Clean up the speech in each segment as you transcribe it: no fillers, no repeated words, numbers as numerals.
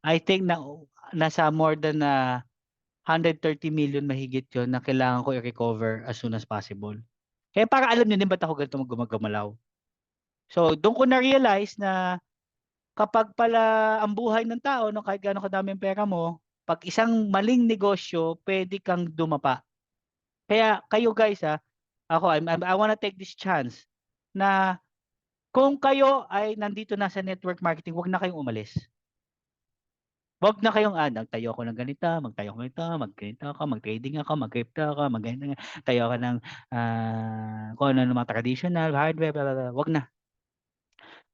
I think na nasa more than 130 million mahigit yon na kailangan ko i-recover as soon as possible. Kaya para alam niyo din ba't ako ganito gumagalaw. So, doon ko na-realize na kapag pala ang buhay ng tao, no, kahit gaano kadami ang pera mo, pag isang maling negosyo, pwede kang dumapa. Kaya kayo guys ako I wanna take this chance na kung kayo ay nandito na sa network marketing, wag na kayong umalis. Wag na kayong nagtayo ako ng ganito, magtayo ako nito, magganito ako, mag-trading ako, mag-crypto ako, magganito, tayo ako ng kung ano ng mga traditional, hardware, blah, blah, blah. Wag na.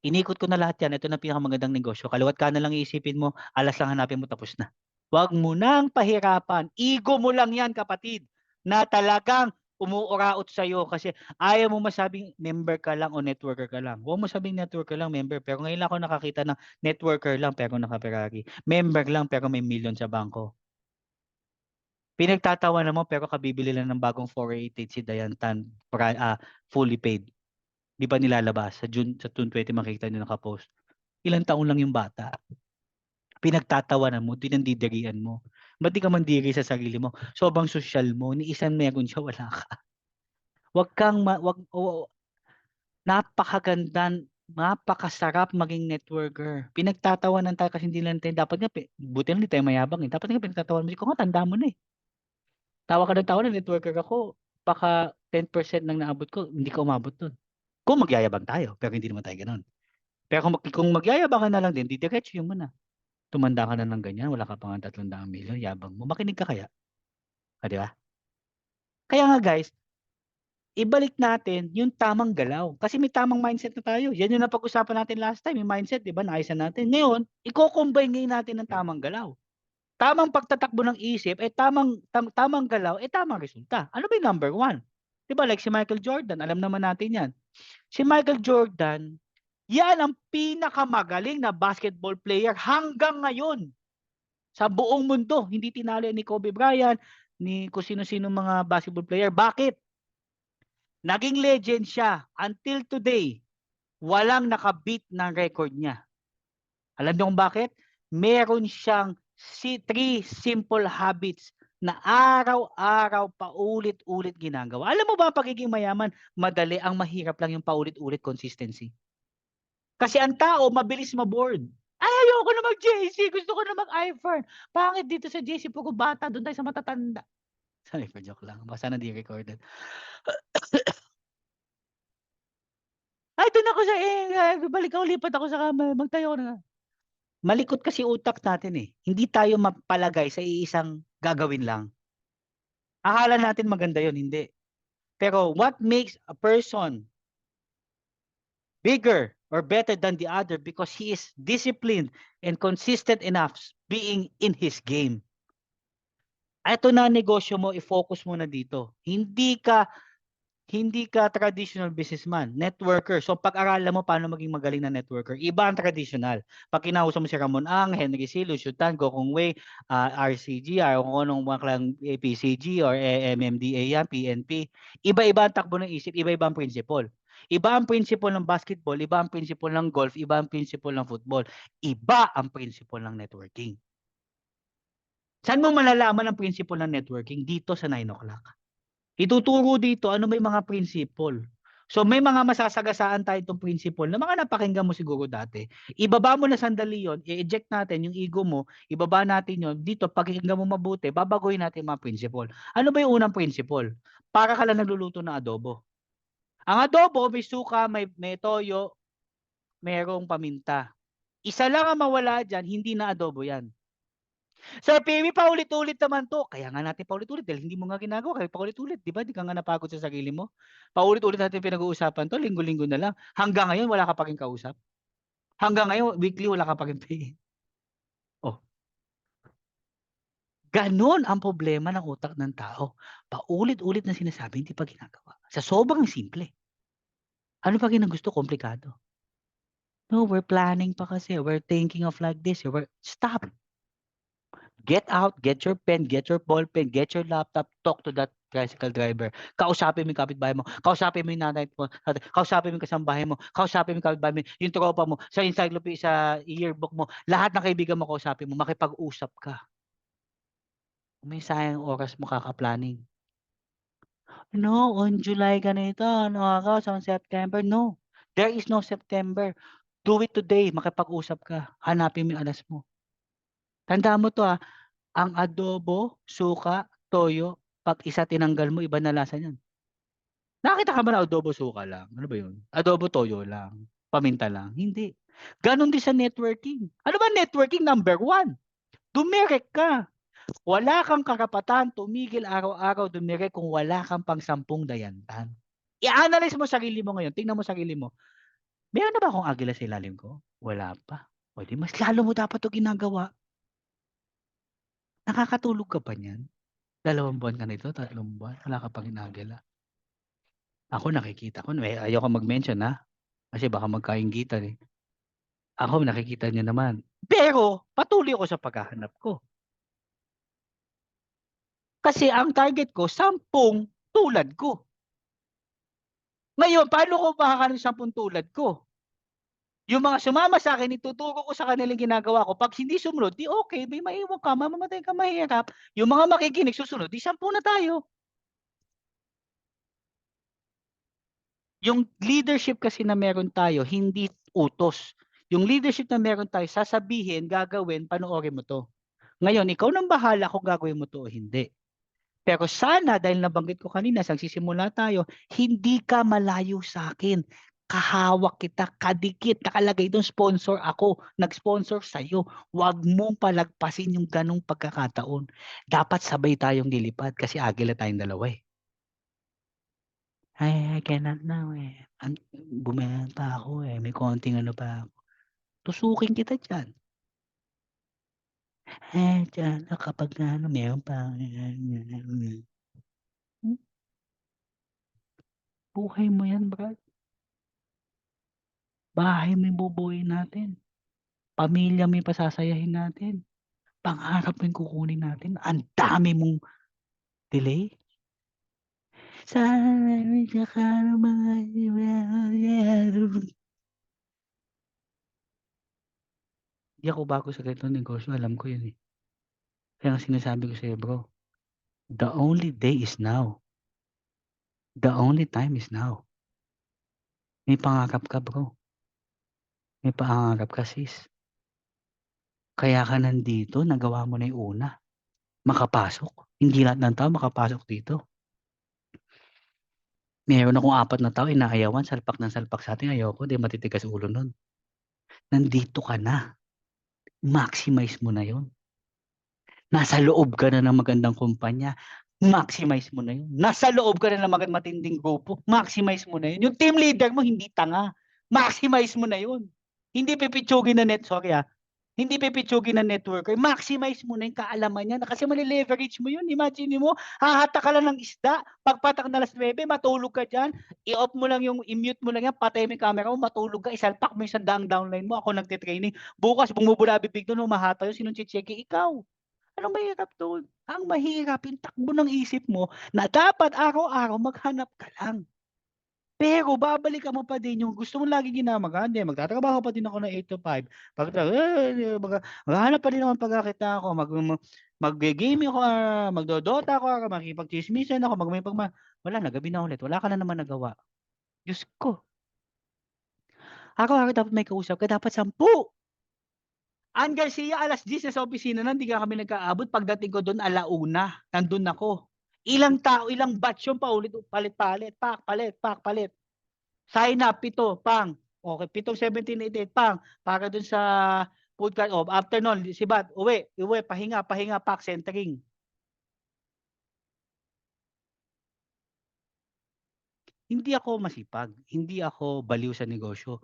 Inikot ko na lahat yan. Ito na pinakamagandang negosyo. Kaliwat ka na lang iisipin mo, alas lang hanapin mo, tapos na. Wag mo nang pahirapan. Ego mo lang yan, kapatid, na talagang umuuraot sa'yo kasi ayaw mo masabing member ka lang o networker ka lang. Huwag mo sabing networker lang, member. Pero ngayon lang ako nakakita ng networker lang pero naka-Ferrari. Member lang pero may million sa bangko. Pinagtatawanan mo pero kabibili lang ng bagong 488 si Dayan Tan fully paid. Di pa nilalabas. Sa June 20 makikita niyo nakapost. Ilang taon lang yung bata. Pinagtatawanan mo, dinandidirian mo. Ba't di ka mandiri sa sarili mo? Sobrang social mo, ni isang meron siya, wala ka. Wag kang, napakaganda, napakasarap maging networker. Pinagtatawanan tayo kasi hindi lang tayo, dapat nga, buti na hindi tayo mayabang eh. Dapat nga pinagtatawanan mo, ko nga, tanda mo na eh. Tawa ka ng tawa na networker ako, baka 10% nang naabot ko, hindi ka umabot dun. Kung magyayabang tayo, pero hindi naman tayo ganun. Pero kung magyayabang ka na lang din, didiretso yun muna. Tumanda ka na ng ganyan, wala ka pa nga 300 milyon, yabang mo. Makinig ka kaya? Di ba? Kaya nga guys, ibalik natin yung tamang galaw. Kasi may tamang mindset na tayo. Yan yung napag-usapan natin last time, yung mindset, di ba? Naayos natin. Ngayon, i-combine ngayon natin ng tamang galaw. Tamang pagtatakbo ng isip, tamang galaw, tamang resulta. Ano ba yung number one? Di ba? Like si Michael Jordan, alam naman natin yan. Si Michael Jordan, yan ang pinakamagaling na basketball player hanggang ngayon. Sa buong mundo, hindi tinalo ni Kobe Bryant, ni kung sino-sino mga basketball player. Bakit? Naging legend siya. Until today, walang nakabit ng record niya. Alam niyo kung bakit? Meron siyang 3 simple habits na araw-araw paulit-ulit ginagawa. Alam mo ba ang pagiging mayaman, madali, ang mahirap lang yung paulit-ulit consistency. Kasi ang tao, mabilis ma-bored. Ay, ayoko na mag-JC. Gusto ko na mag-iFern. Pangit dito sa JC, puro bata. Doon tayo sa matatanda. Sorry for joke lang. Baka sana di recorded. Ay, doon ako sa balik ako, lipat ako sa kama. Magtayo ako na. Malikot kasi utak natin eh. Hindi tayo mapalagay sa iisang gagawin lang. Akala natin maganda yon, hindi. Pero what makes a person bigger or better than the other because he is disciplined and consistent enough being in his game. Ito na negosyo mo, i-focus mo na dito. Hindi ka traditional businessman, networker. So pag-aralan mo paano maging magaling na networker. Iba ang traditional. Pag kinausap mo si Ramon Ang, Henry C, Lucio Tan, Gokong Wei, RCG, kung anong mga klang APCG or MMDA yan, PNP. Iba-iba ang takbo ng isip, iba-iba ang principle. Iba ang principle ng basketball, iba ang principle ng golf, iba ang principle ng football. Iba ang principle ng networking. Saan mo malalaman ang principle ng networking? Dito sa 9 o'clock. Ituturo dito ano may mga principle. So may mga masasagasaan tayo itong principle na mga napakinggan mo siguro dati. Ibaba mo na sandali yon, i-eject natin yung ego mo, ibaba natin yon. Dito, pakinggan mo mabuti, babaguhin natin mga principle. Ano ba yung unang principle? Para ka lang nagluluto ng adobo. Ang adobo, may suka, may toyo, merong paminta. Isa lang ang mawala dyan, hindi na adobo yan. Sir Pemi, paulit-ulit naman to. Kaya nga natin paulit-ulit dahil hindi mo nga ginagawa. Kaya paulit-ulit, di ba? Di ka nga napagod sa sarili mo. Paulit-ulit natin pinag-uusapan to. Linggo-linggo na lang. Hanggang ngayon, wala ka pa rin kausap. Hanggang ngayon, weekly, wala ka pa rin pay. Oh. Ganon ang problema ng utak ng tao. Paulit-ulit na sinasabi, hindi pa ginagawa. Sa sobrang simple. Ano pa gusto? Komplikado. No, we're planning pa kasi. We're thinking of like this. Stop. Get out, get your pen, get your ball pen, get your laptop, talk to that tricycle driver, kausapin mo yung kapitbahay mo, kausapin mo yung nanay mo, kausapin mo yung kasambahay mo, kausapin mo yung kapitbahay mo, yung tropa mo, sa encyclopedia, sa yearbook mo, lahat ng kaibigan mo kausapin mo, makipag-usap ka. May sayang oras mo kaka-planning. No, on July ganito, ano ako, sa September. No, there is no September. Do it today, makipag-usap ka. Hanapin mo yung alas mo. Tandaan mo 'to, ang adobo, suka, toyo, 'pag isa tinanggal mo iba na lasa niyan. Nakakita ka ba ng adobo, suka lang? Ano ba 'yun? Adobo, toyo lang, paminta lang? Hindi. Gano'n din sa networking. Ano ba networking? Number one, dumirek ka. Wala kang karapatan tumigil araw-araw dumirek kung wala kang pang-10 dayantan. I-analyze mo sarili mo ngayon, tingnan mo sarili mo. Meron na ba akong agila sa ilalim ko? Wala pa. O di mas lalo mo dapat 'to ginagawa. Nakakatulog ka ba niyan? 2 buwan ka nito, 3 buwan, wala ka pang inagila. Ako nakikita ko na, ayoko mag-mention, kasi baka magkainggitan, eh. Ako nakikita niyo naman. Pero patuloy ako sa paghahanap ko. Kasi ang target ko 10 tulad ko. Ngayon paano ko makakaroon ng 10 tulad ko? Yung mga sumama sa'kin ituturo ko sa kanila yung ginagawa ko, 'pag hindi sumunod, 'di okey, may maiwan ka, mamamatay kang mahirap. Yung mga makikinig susunod, 'di 10 na tayo. Yung leadership kasi na meron tayo hindi utos. Yung leadership na meron tayo sasabihin, gagawin, panoorin mo 'to. Ngayon ikaw ng bahala kung gagawin mo 'to o hindi. Pero sana dahil nabanggit ko kanina sa nagsisimula tayo, hindi ka malayo sa'kin. Kahawak kita, kadikit, nakalagay dun sponsor ako, nag-sponsor sa'yo. Huwag mong palagpasin yung gano'ng pagkakataon. Dapat sabay tayong lilipad kasi agila tayong dalawa, eh. I cannot now, eh. Bumayan pa ako, eh, may konting ano pa ako. Tusukin kita diyan. Diyan kapag na ano meron pa buhay mo 'yan brad. Bahay mo yung bubuuin natin. Pamilya mo yung pasasayahin natin. Pangarap mo yung kukunin natin. Ang dami mong delay. Sana nagkakaroon mga Di ako bago sa ganitong negosyo, alam ko yun, eh. Kaya nga sinasabi ko sa'yo bro, the only day is now. The only time is now. May pangarap ka bro, may pangarap ka sis. Kaya ka nandito, nagawa mo na yung una, makapasok. Hindi lahat ng tao makapasok dito. Meron akong 4 na tao inaayawan, salpak ng salpak sa'tin, ayoko, 'di matitigas ulo nun. Nandito ka na, maximize mo na yon. Nasa loob ka na ng magandang kumpanya, maximize mo na yun. Nasa loob ka na ng matinding grupo, maximize mo na yun. Yung team leader mo hindi tanga, maximize mo na yun. Hindi pipitsugin na hindi pipitsugin ng networker, maximize mo na yung kaalaman niya kasi male-leverage mo yun. Imagine mo, hahata ka lang ng isda, pagpatak na 9:00, matulog ka dyan, i-off mo lang yung, i-mute mo lang yan, patay mo yung camera mo, matulog ka, isalpak mo yung 100 downline mo, ako nagte-training. Bukas, bumubula bibig doon, humahata yun, sinong chicheke? Ikaw. Anong mahirap doon? Ang mahirap, yung takbo ng isip mo na dapat araw-araw maghanap ka lang. Pero babalikan mo pa din yung gusto mong laging ginamagahan, hindi magtatrabaho pa din ako ng 8 to 5, maghahanap pa din ako ng pagkakita ko, magge-gaming ako, magdo-Dota ako, makikipagtsismisan ako, wala na, gabi na ulit, wala ka na naman nagawa. Diyos ko, araw-araw dapat may kausap ka, dapat 10. Ann Garcia 10:00 nasa opisina na, hindi nga kami nagkaabot, pagdating ko dun 1:00 nandun ako. Ilang tao, ilang batch yung paulit palit-palit, palit, palit. Sign up 7, pang. Okay, 7, 17, 18, pang. Para dun sa food cart, after nun si Bat, uwi, pahinga, pack, centering. Hindi ako masipag, hindi ako baliw sa negosyo.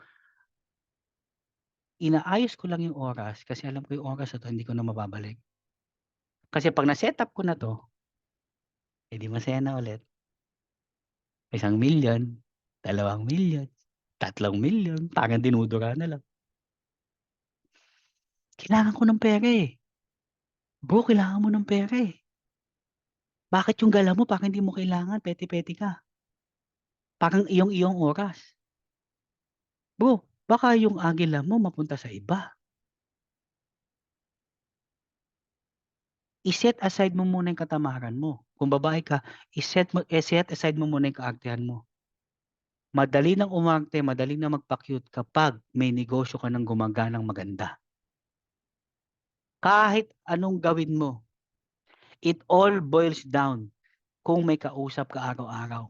Inaayos ko lang yung oras kasi alam ko yung oras na 'to hindi ko na mababalik. Kasi 'pag na-set up ko na 'to, di masaya na ulit. 1,000,000, 2,000,000, 3,000,000, parang dinudura na lang. Kailangan ko ng pera, eh. Bro, kailangan mo ng pera, eh. Bakit yung gala mo parang hindi mo kailangan, peti-peti ka. Parang iyong-iyong oras. Bro, baka yung agila mo mapunta sa iba. I-set aside mo muna yung katamaran mo. Kung babae ka, set aside mo muna yung kaartehan mo. Madali nang umarte, madali nang magpa-cute kapag may negosyo ka ng gumaganang maganda. Kahit anong gawin mo, it all boils down kung may kausap ka araw-araw.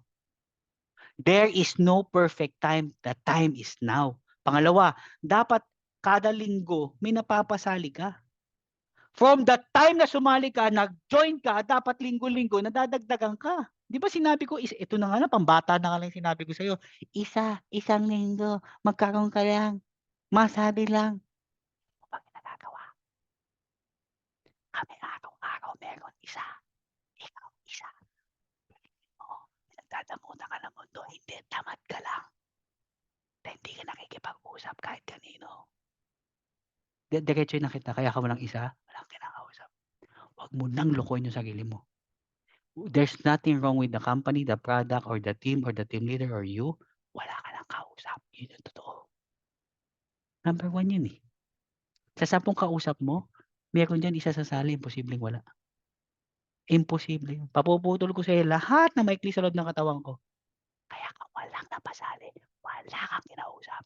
There is no perfect time, the time is now. Pangalawa, dapat kada linggo may napapasali ka. From the time na sumali ka, nag-join ka, dapat linggo-linggo nadadagdagan ka. 'Di ba sinabi ko ito na nga lang pambata na nga lang sinabi ko sa'yo, isang linggo, magkaroon ka lang, masabi lang. Kapag nagagawa, kami araw-araw meron isa, ikaw isa. Oo, pinagdadamutan ka ng mundo, hindi tamad ka lang. Hindi ka nakikipag-usap kahit kanino. Diretsuhin na kita, kaya ka walang isa, walang kinakausap. Wag mo nang lokohin yung sarili mo. There's nothing wrong with the company, the product, or the team leader, or you. Wala ka ng kausap. Yun yung totoo. Number 1 yun eh. Sa 10 kausap mo, meron diyan isa sasali, imposibleng wala. Imposible yun. Papuputol ko sa'yo lahat na maikli sa loob ng katawan ko. Kaya ka walang napasali, wala kang kinausap.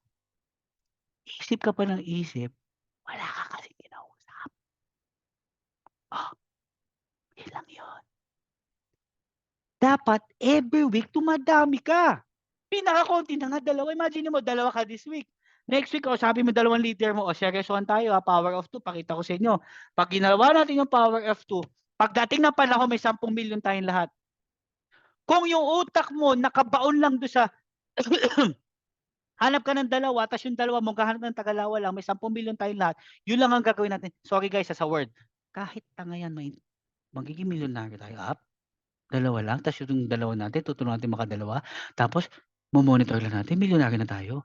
Isip ka pa ng isip, wala ka kasing kinausap. Oh, yun lang yun. Dapat every week tumadami ka. Pinakakonti na nga 2, imagine mo 2 ka this week. Next week, sabi mo 2 leader mo, seryosohan tayo power of 2, pakita ko sa inyo. 'Pag ginawa natin yung power of 2, pagdating ng panahon may 10,000,000 tayong lahat. Kung yung utak mo nakabaon lang do sa hanap ka ng 2 ta's yung 2 mo maghahanap ng tagalawa lang, may 10,000,000 tayong lahat, yun lang ang gagawin natin. Sorry guys, sa word. Kahit tanga yan magiging milyonaryo tayo, 2 lang ta's yung 2 natin tutulungan natin makadalawa, tapos mo-monitor lang natin milyonaryo na tayo.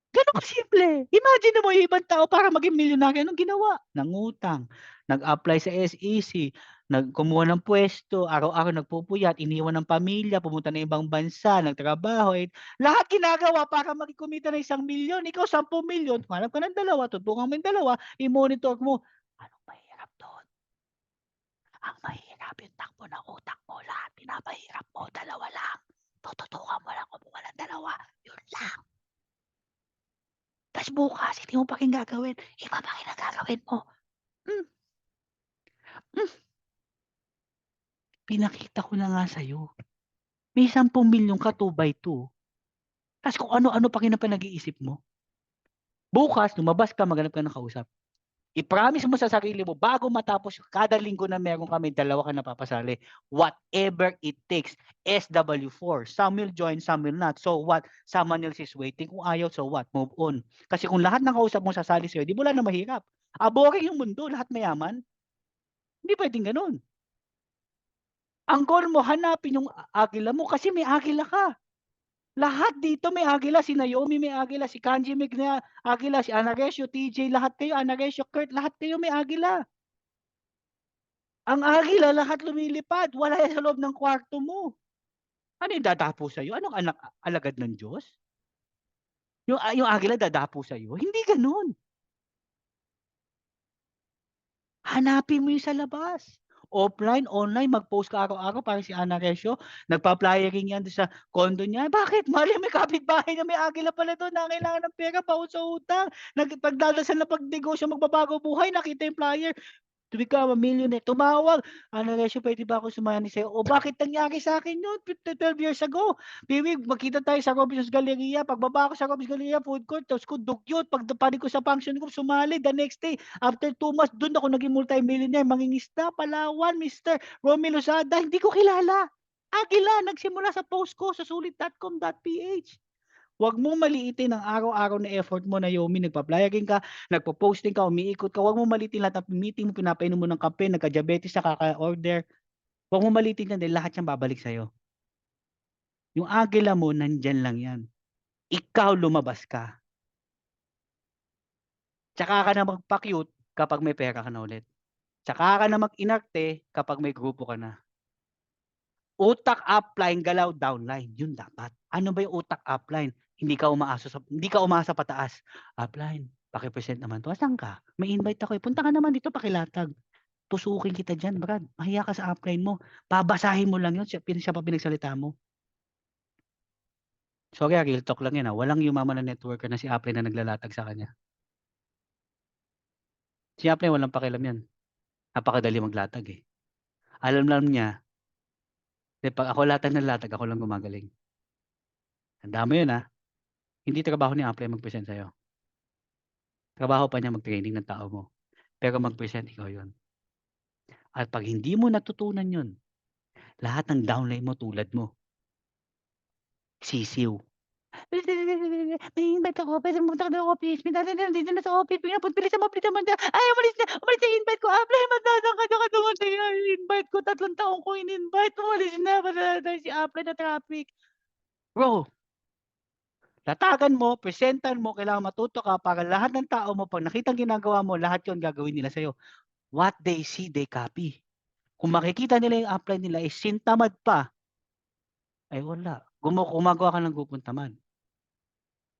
Gano'n kasimple. Imagine mo yung ibang tao para maging milyonaryo anong ginawa? Nangutang, nag-apply sa SEC, kumuha ng puwesto, araw-araw nagpupuyat, iniwan ng pamilya, pumunta ng ibang bansa, nagtrabaho, lahat ginagawa para kumita ng 1,000,000. Ikaw 10,000,000, humanap ka ng 2, tutulungan mo yung 2, i-monitor mo. Anong mahirap do'n? Ang mahirap yung takbo ng utak mo, lahat pinapahirap mo, 2 lang. Tututukan mo lang kumuha ng 2, yun lang. Tas bukas hindi mo pa rin gagawin, iba pa rin ang gagawin mo. Hmm, hmm, pinakita ko na nga sa'yo. May 10,000,000 ka 2 by 2, tas kung ano-ano pa rin ang pinag-iisip mo. Bukas lumabas ka maghanap ka ng kausap. I-promise mo sa sarili mo bago matapos kada linggo na meron kami 2 ka napapasali, whatever it takes. SW4, some will join, some will not. So what? Someone else is waiting. Kung ayaw, so what? Move on. Kasi kung lahat ng kausap mo sasali sa'yo, 'di wala na mahirap. Boring yung mundo, lahat mayaman. Hindi puwedeng gano'n. Ang goal mo hanapin yung agila mo kasi may agila ka. Lahat dito may agila, si Naomi may agila, si Kanji may agila, si Ana Resio, TJ, lahat kayo, Ana Resio, Kurt, lahat kayo may agila. Ang agila lahat lumilipad, wala yan sa loob ng kwarto mo. Ano yung dadapo sa'yo? Anong anak alagad ng Diyos? Yung agila dadapo sa'yo? Hindi gano'n. Hanapin mo yung sa labas. Offline, online, mag-post ka araw-araw parang si Ana Resio, nagpa-flyering yan do'n sa condo niya. Bakit? Mali may kapitbahay na may agila pala do'n, nangangailangan ng pera paut sa utang. Pagdadasal na pagnegosyo, magbabago buhay, nakita yung flyer, to become a millionaire, tumawag, "Ana Resio, puwede ba ako sumali sa'yo?" "O bakit nangyari sa'kin yun 12 years ago. Baby, magkita tayo sa Robinsons Galleria." Pagbaba ko sa Robinsons Galleria food court, tapos ko dugyot, pagdating ko sa function room, sumali the next day. After 2 months, dun ako naging multimillionaire, mangingisda, Palawan, Mister Romy Lozada, hindi ko kilala. Agila, nagsimula sa post ko sa sulit.com.ph. Huwag mong maliitin ang araw-araw na effort mo, Naomi, nagpa-flyering ka, nagpo-posting ka, umiikot ka, huwag mong maliitin lahat ng meeting mo, pinapainom mo ng kape, nagka-diabetes ka, kaka-order. Huwag mong maliitin yan dahil lahat yan babalik sa'yo. Yung agila mo nandiyan lang yan. Ikaw lumabas ka. Tsaka ka na magpa-cute kapag may pera ka na ulit. Tsaka ka na mag-inarte kapag may grupo ka na. Utak upline, galaw downline. Yun dapat. Ano ba yung utak upline? Hindi ka umaasa pataas. Upline, paki-present naman to. Asan ka? May invite ako eh. Punta ka naman dito, pakilatag. Tusukin kita dyan, Brad. Mahiya ka sa upline mo. Babasahin mo lang yun. Siya pa pinagsalita mo. Sorry, real talk lang yan. Walang yumaman na networker na si upline na naglalatag sa kanya. Si upline, walang pakialam yan. Napakadali maglatag eh. Alam lang niya, pag ako latag ng latag, ako lang gumagaling. Tanda mo yun Hindi trabaho ni upline mag-present sa'yo. Trabaho pa niya mag-training ng tao mo. Pero mag-present, ikaw yun. At pag hindi mo natutunan yun, lahat ng downline mo tulad mo, sisiw. May invite ako, pwede pumunta ka ng office. May dito na sa office. Bilisan mo, bilisan mo. Ay, umalis na invite ko. Apply, madalang ka na dumating. Invite ko, 3 taon ko in-invite. Umalis na, madala si apply na traffic. Bro, latagan mo, presentan mo, kailangan matuto ka para lahat ng tao mo, pag nakitang ginagawa mo, lahat yon gagawin nila sa'yo. What they see, they copy. Kung makikita nila yung upline nila, sintamad pa, ay wala. Gumagawa ka ng gupuntaman.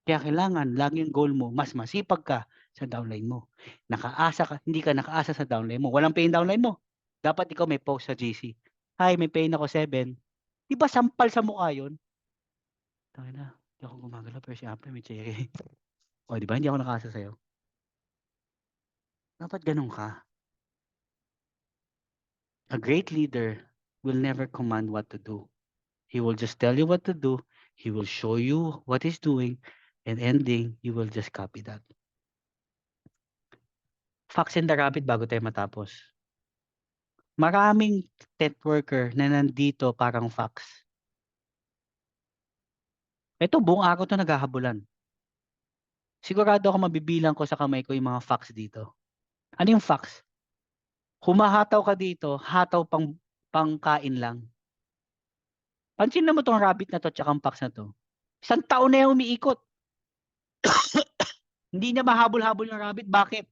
Kaya kailangan laging goal mo, mas masipag ka sa downline mo. Hindi ka nakaasa sa downline mo. Walang pain downline mo. Dapat ikaw may post sa GC. Hi, may pain ako 7. Di ba sampal sa mukha yun? Tangina, hindi ako gumagalaw pero si Apple may cherry. O di ba, hindi ako nakaasa sa'yo. Dapat ganun ka. A great leader will never command what to do. He will just tell you what to do. He will show you what he's doing. And ending, you will just copy that. Fox and the Rabbit bago tayo matapos. Maraming networker na nandito parang fox. Ito, buong araw to naghahabulan. Sigurado ako mabibilang ko sa kamay ko yung mga fox dito. Ano yung fox? Humahataw ka dito, hataw pangkain lang. Pansin mo tong rabbit na to tsaka ang fox na to. 1 taon na yung umiikot. Hindi niya mahabol-habol yung rabbit. Bakit?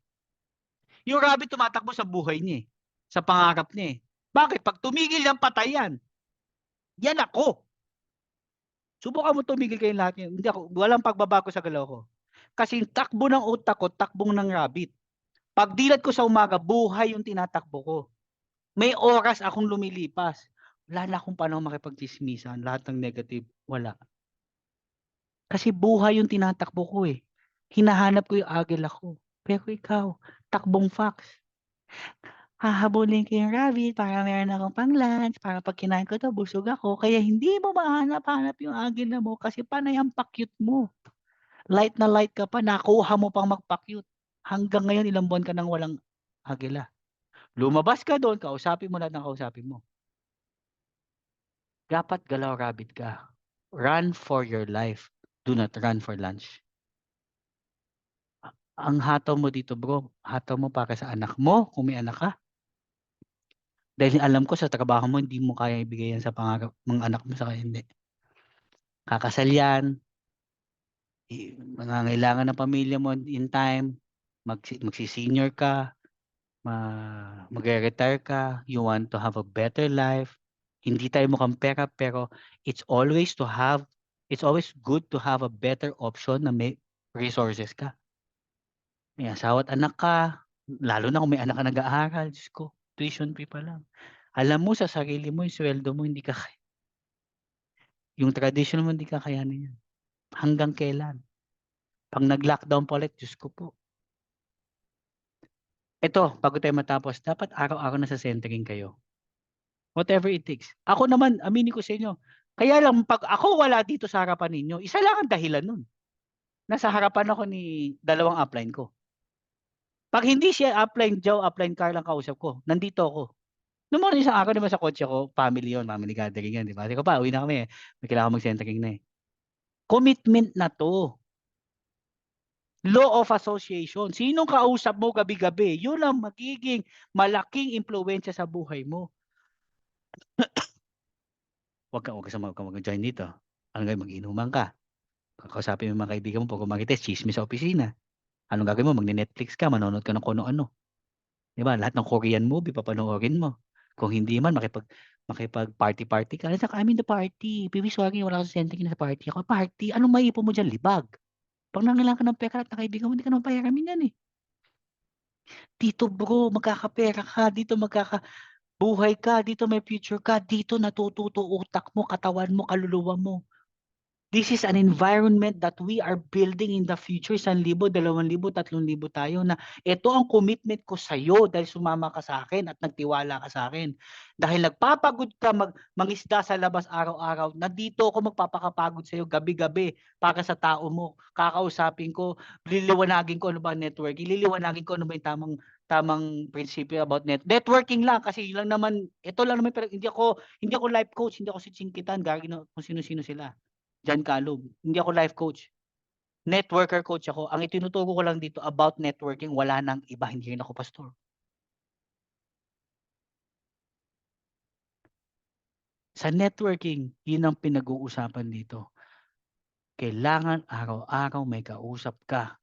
Yung rabbit tumatakbo sa buhay niya sa pangarap niya Bakit? Pag tumigil yan, patay yan. Yan ako. Subukan mo tumigil kayong lahat niyan. Hindi ako, walang pagbabago sa galaw ko. Kasi takbo ng utak ko, takbong ng rabbit. Pag dilat ko sa umaga, buhay yung tinatakbo ko. May oras akong lumilipas. Wala na akong panahon makipagchismisan. Lahat ng negative, wala. Kasi buhay yung tinatakbo ko Hinahanap ko yung agila ko. Pero ikaw, takbong fox. Hahabulin ko yung rabbit para meron akong pang-lunch, para pag kinain ko 'to busog ako. Kaya hindi mo mahanap-hanap yung agila mo kasi panay ang pakyut mo. Light na light ka pa, nakuha mo pang magpakyut. Hanggang ngayon ilang buwan ka nang walang agila. Lumabas ka doon, kausapin mo lahat ng kausapin mo. Dapat galaw rabbit ka. Run for your life. Do not run for lunch. Ang hataw mo dito bro, hataw mo para sa anak mo kung may anak ka. Dahil alam ko sa trabaho mo hindi mo kaya ibigay yan sa pangarap ng anak mo, saka hindi. Kakasal yan, nangangailangan ng pamilya mo in time, magsi-senior ka, magre-retire ka, you want to have a better life. Hindi tayo mukhang pera pero it's always good to have a better option na may resources ka. May asawa at anak ka, lalo na kung may anak ka nag-aaral, Diyos ko, tuition fee pa lang. Alam mo sa sarili mo, yung sweldo mo, hindi ka yung tradition mo, hindi kakayanin yan. Hanggang kailan? Pag nag-lockdown pa ulit, Diyos ko po. Ito, bago tayo matapos, dapat araw-araw nasa centering kayo. Whatever it takes. Ako naman, aminin ko sa inyo, kaya lang pag ako wala dito sa harapan ninyo, isa lang ang dahilan nun. Nasa harapan ako ni dalawang upline ko. Pag hindi siya upline Joe, upline Carl ang kausap ko, nandito ako. Noong mga isang araw, di ba sa kotse ko, family gathering yan, di ba? Di ko pa, uwi na kami may kailangan mag-centering na Commitment na to. Law of association. Sinong kausap mo gabi-gabi? Yun ang magiging malaking impluwensya sa buhay mo. Huwag ka mag-join dito. Ano gagawin? Mag-inuman ka. Kakausapin mo yung mga kaibigan mo pag umagites, chismis sa opisina. Anong gagawin mo? Magne-Netflix ka, manonood ka ng kung ano-ano. Di ba? Lahat ng Korean movie, papanoorin mo. Kung hindi man makipag-party-party ka. Like, I'm in the party. Baby, sorry, wala akong senteng na sa party. Ako, party? Anong maipon mo dyan? Libag. Pag nangailangan ka ng pera at nakaibigan mo, hindi ka naman pahiramin yan eh. Dito bro, magkakapera ka. Dito magkakabuhay ka. Dito may future ka. Dito natututo utak mo, katawan mo, kaluluwa mo. This is an environment that we are building in the future. 1,000, 2,000, 3,000 tayo na ito ang commitment ko sa iyo dahil sumama ka sa akin at nagtiwala ka sa akin. Dahil nagpapagod ka mangisda sa labas araw-araw, nandito ako magpapakapagod sa iyo gabi-gabi para sa tao mo. Kakausapin ko, liliwanagin ko ano ba ang network, liliwanagin ko ano ba yung tamang prinsipyo about networking lang kasi lang naman ito lang naman pero hindi ako life coach, hindi ako si Chinkitan, gagi na kung sino-sino sila. Jan Calub. Hindi ako life coach. Networker coach ako. Ang itinuturo ko lang dito about networking, wala nang iba. Hindi rin ako pastor. Sa networking, yun ang pinag-uusapan dito. Kailangan araw-araw may kausap ka.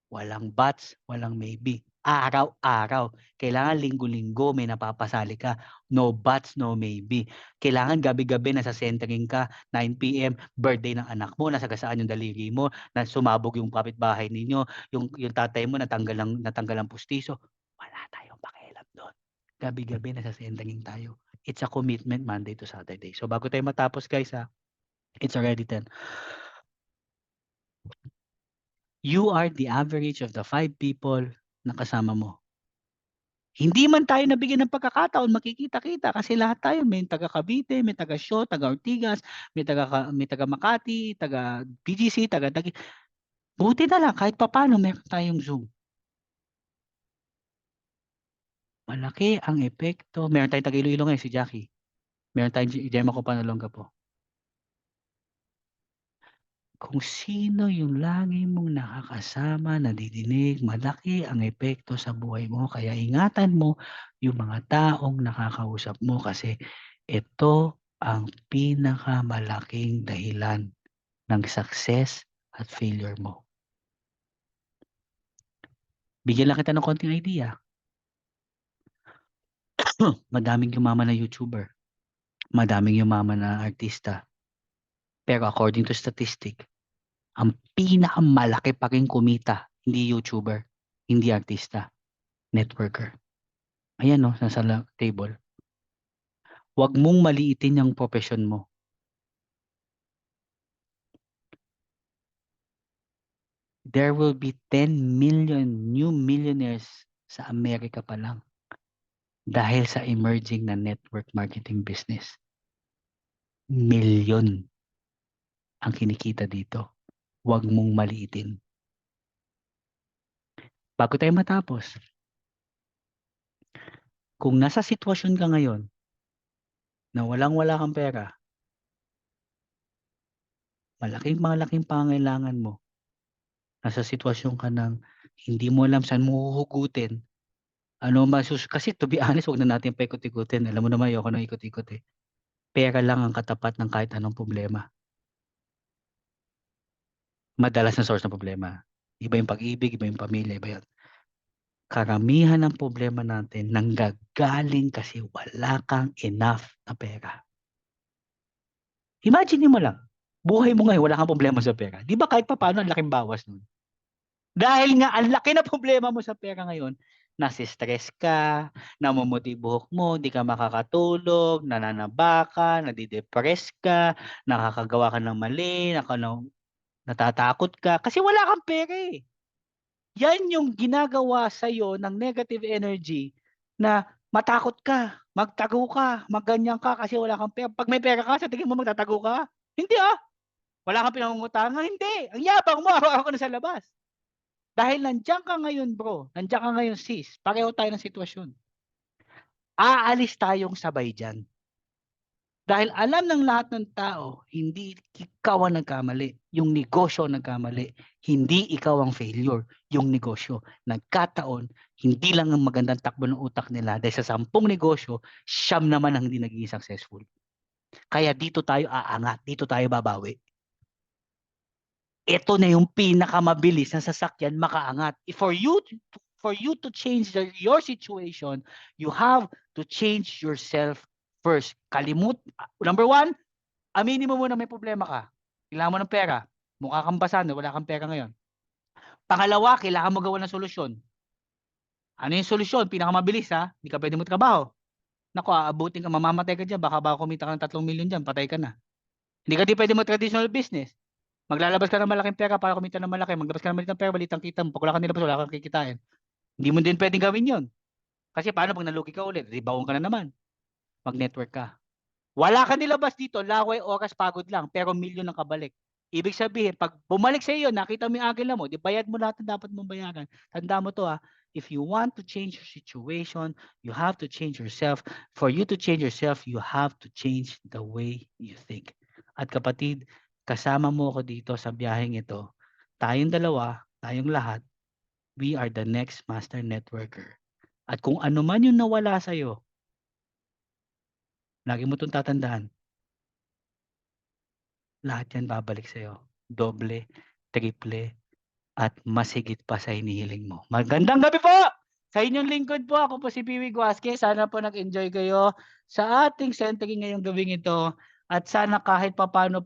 Walang buts, walang maybe. Araw-araw. Kailangan linggo-linggo may napapasali ka. No buts, no maybe. Kailangan gabi-gabi nasa centering ka. 9 p.m. birthday ng anak mo. Nasagasaan yung daliri mo. Na sumabog yung kapitbahay ninyo. Yung tatay mo natanggal ang pustiso. Wala tayong pakialam doon. Gabi-gabi nasa centering tayo. It's a commitment Monday to Saturday. So bago tayo matapos guys it's already 10. You are the average of the 5 people na kasama mo. Hindi man tayo nabigyan ng pagkakataon makikita-kita kasi lahat tayo may taga Cavite, may taga Sho, taga Ortigas, may taga Makati, taga BGC, taga Taguig. Buti na lang kahit papaano meron tayong Zoom. Malaki ang epekto. Meron tayong taga Iloilo ngayon si Jackie. Meron tayong Gemma ko Panalongga po. Kung sino yung lagi mong nakakasama, nadidinig, malaki ang epekto sa buhay mo. Kaya ingatan mo yung mga taong nakakausap mo kasi ito ang pinakamalaking dahilan ng success at failure mo. Bigyan lang kita ng konting idea. Madaming yumaman na YouTuber. Madaming yumaman na artista. Pero according to statistic, ang pinakamalaki pa rin kumita, hindi YouTuber, hindi artista, networker. Ayan no, nasa table. Huwag mong maliitin yung profession mo. There will be 10 million new millionaires sa Amerika pa lang dahil sa emerging na network marketing business. Milyon ang kinikita dito. Huwag mong maliitin. Bago tayo matapos, kung nasa sitwasyon ka ngayon na walang-wala kang pera, malaking pangailangan mo, nasa sitwasyon ka ng hindi mo alam saan mo huhugutin, kasi to be honest, huwag na natin paikot-ikutin. Alam mo naman, ayoko nang ikot-ikot eh. Pera lang ang katapat ng kahit anong problema. Madalas na source ng problema. Iba yung pag-ibig, iba yung pamilya, iba yun. Karamihan ng problema natin nanggagaling kasi wala kang enough na pera. Imagine mo lang, buhay mo ngayon, wala kang problema sa pera. Di ba kahit pa paano, ang laking bawas nun? Dahil nga, ang laki na problema mo sa pera ngayon, nasi-stress ka, namumuti buhok mo, di ka makakatulog, nananaba ka, nadidepress ka, nakakagawa ka ng mali, natatakot ka, kasi wala kang pera eh. Yan yung ginagawa sa'yo ng negative energy na matakot ka, magtago ka, magganyan ka kasi wala kang pera. Pag may pera ka, sa tingin mo magtatago ka? Hindi ah. Wala kang pinangungutangan? Hindi. Ang yabang mo, araw-araw ka na sa labas. Dahil nandiyan ka ngayon bro, nandiyan ka ngayon sis, pareho tayo ng sitwasyon. Aalis tayong sabay dyan. Dahil alam ng lahat ng tao, hindi ikaw ang nagkamali. Yung negosyo ang nagkamali. Hindi ikaw ang failure. Yung negosyo. Nagkataon, hindi lang ang magandang takbo ng utak nila. Dahil sa 10 negosyo, 9 naman ang hindi naging successful. Kaya dito tayo aangat. Dito tayo babawi. Ito na yung pinakamabilis na sasakyan makaangat. For you for you to change your situation, you have to change yourself first. Number one, aminin mo muna may problema ka. Kailangan mo ng pera. Mukha kang basan, wala kang pera ngayon. Pangalawa, kailangan mo gawa ng solusyon. Ano yung solusyon? Pinakamabilis ha. Hindi ka pwede mo trabaho. Naku, aabutin ka, mamamatay ka dyan. Baka kumita ka ng 3 milyon dyan, patay ka na. Hindi ka di pwede mo traditional business. Maglalabas ka ng malaking pera para kumita ng malaki. Maglabas ka ng maliit ng pera, balitang kita mo. Pag wala ka nilabas, wala kang kikitain. Hindi mo din pwedeng gawin yun. Kasi paano pag nalugi ka ulit? Rebound ka na naman. Mag-network ka. Wala ka nilabas dito, laway, oras, pagod lang, pero milyon ang kabalik. Ibig sabihin, pag bumalik sa iyo, nakita mo yung agila mo, di bayad mo lahat ng dapat mong bayaran. Tanda mo to if you want to change your situation, you have to change yourself. For you to change yourself, you have to change the way you think. At kapatid, kasama mo ako dito sa biyaheng ito. Tayong dalawa, tayong lahat, we are the next master networker. At kung ano man yung nawala sa'yo, lagi mo itong tatandaan, lahat yan babalik sa'yo. Doble, triple, at mas higit pa sa hinihiling mo. Magandang gabi po! Sa inyong lingkod po, ako po si Piwi Guasque. Sana po nag-enjoy kayo sa ating centering ngayong gabing ito. At sana kahit papano po